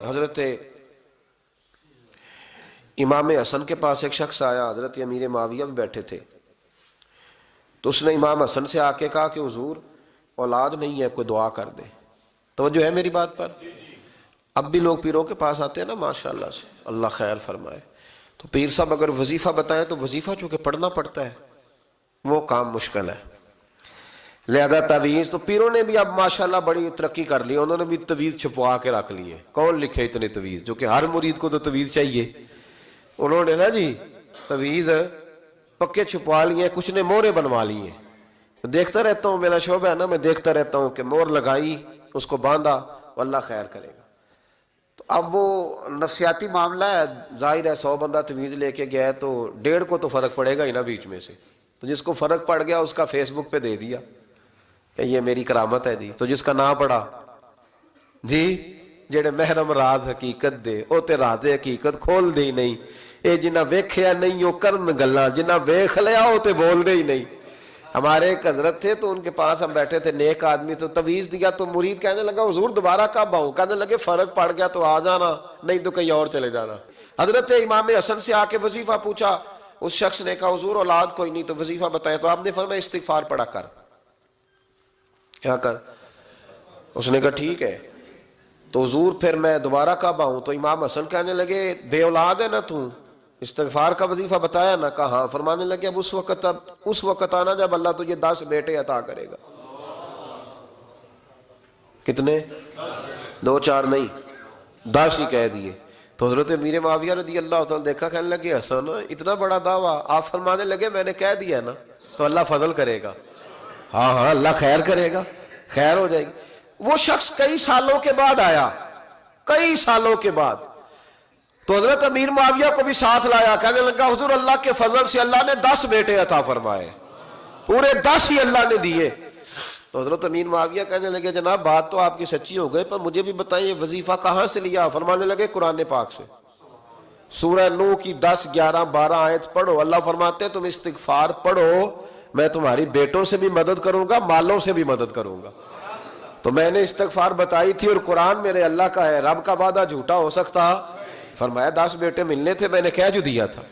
حضرت امام حسن کے پاس ایک شخص آیا، حضرت امیر معاویہ بھی بیٹھے تھے، تو اس نے امام حسن سے آ کے کہا کہ حضور اولاد نہیں ہے، کوئی دعا کر دے۔ توجہ ہے میری بات پر؟ اب بھی لوگ پیروں کے پاس آتے ہیں نا، ماشاءاللہ سے، اللہ خیر فرمائے، تو پیر صاحب اگر وظیفہ بتائیں تو وظیفہ چونکہ پڑھنا پڑتا ہے وہ کام مشکل ہے، لہذا تعویذ تو پیروں نے بھی اب ماشاءاللہ بڑی ترقی کر لی، انہوں نے بھی تعویذ چھپوا کے رکھ لیے۔ کون لکھے اتنے تعویذ؟ جو کہ ہر مرید کو تو تعویذ چاہیے، انہوں نے نا جی تعویذ پکے چھپوا لیے، کچھ نے مورے بنوا لی ہیں۔ دیکھتا رہتا ہوں، میرا شعبہ ہے نا، میں دیکھتا رہتا ہوں کہ مور لگائی، اس کو باندھا، اللہ خیر کرے گا۔ تو اب وہ نفسیاتی معاملہ ہے، ظاہر ہے 100 بندہ تعویذ لے کے گیا ہے تو 1.5 کو تو فرق پڑے گا ہی نا بیچ میں سے، تو جس کو فرق پڑ گیا اس کا فیس بک پہ دے دیا کہ یہ میری کرامت ہے جی، تو جس کا نہ پڑا جی جڑے محرم راز حقیقت دے او تے راز حقیقت کھول دے ہی نہیں، اے جنہ ویکھیا نہیں او کرن گلاں، جنہ ویکھ لیا او تے بول دے ہی نہیں۔ ہمارے ایک حضرت تھے تو ان کے پاس ہم بیٹھے تھے، نیک آدمی، تو تعویذ دیا تو مرید کہنے لگا حضور دوبارہ کب آؤں؟ کہنے لگے فرق پڑ گیا تو آ جانا، نہیں تو کہیں اور چلے جانا۔ حضرت امام حسن سے آ کے وظیفہ پوچھا، اس شخص نے کہا حضور اولاد کوئی نہیں تو وظیفہ بتائیں، تو آپ نے فرمایا استغفار پڑھا کر۔ کیا کر؟ اس نے کہا ٹھیک ہے، تو حضور پھر میں دوبارہ کب آؤں؟ تو امام حسن کہنے لگے بے اولاد ہے نا تو، استغفار کا وظیفہ بتایا نا؟ کہا ہاں۔ فرمانے لگے اب اس وقت آنا جب اللہ تجھے 10 بیٹے عطا کرے گا۔ کتنے؟ 2 4 نہیں، 10 ہی کہہ دیے۔ تو حضرت امیر معاویہ رضی اللہ تعالیٰ دیکھا، کہنے لگے حسن اتنا بڑا دعویٰ؟ آپ فرمانے لگے میں نے کہہ دیا نا تو اللہ فضل کرے گا، ہاں ہاں اللہ خیر کرے گا، خیر ہو جائے گی۔ وہ شخص کئی سالوں کے بعد آیا، کئی سالوں کے بعد، تو حضرت امیر معاویہ کو بھی ساتھ لایا، کہنے لگا حضور اللہ کے فضل سے اللہ نے 10 بیٹے عطا فرمائے، پورے 10 ہی اللہ نے دیے۔ تو حضرت امیر معاویہ کہنے لگے جناب بات تو آپ کی سچی ہو گئی، پر مجھے بھی بتائیں یہ وظیفہ کہاں سے لیا؟ فرمانے لگے قرآن پاک سے، سورہ نوح کی 10 11 12 آیت پڑھو، اللہ فرماتے ہیں تم استغفار پڑھو، میں تمہاری بیٹوں سے بھی مدد کروں گا، مالوں سے بھی مدد کروں گا۔ تو میں نے استغفار بتائی تھی اور قرآن میرے اللہ کا ہے، رب کا وعدہ جھوٹا ہو سکتا؟ فرمایا 10 بیٹے ملنے تھے، میں نے کہہ جو دیا تھا۔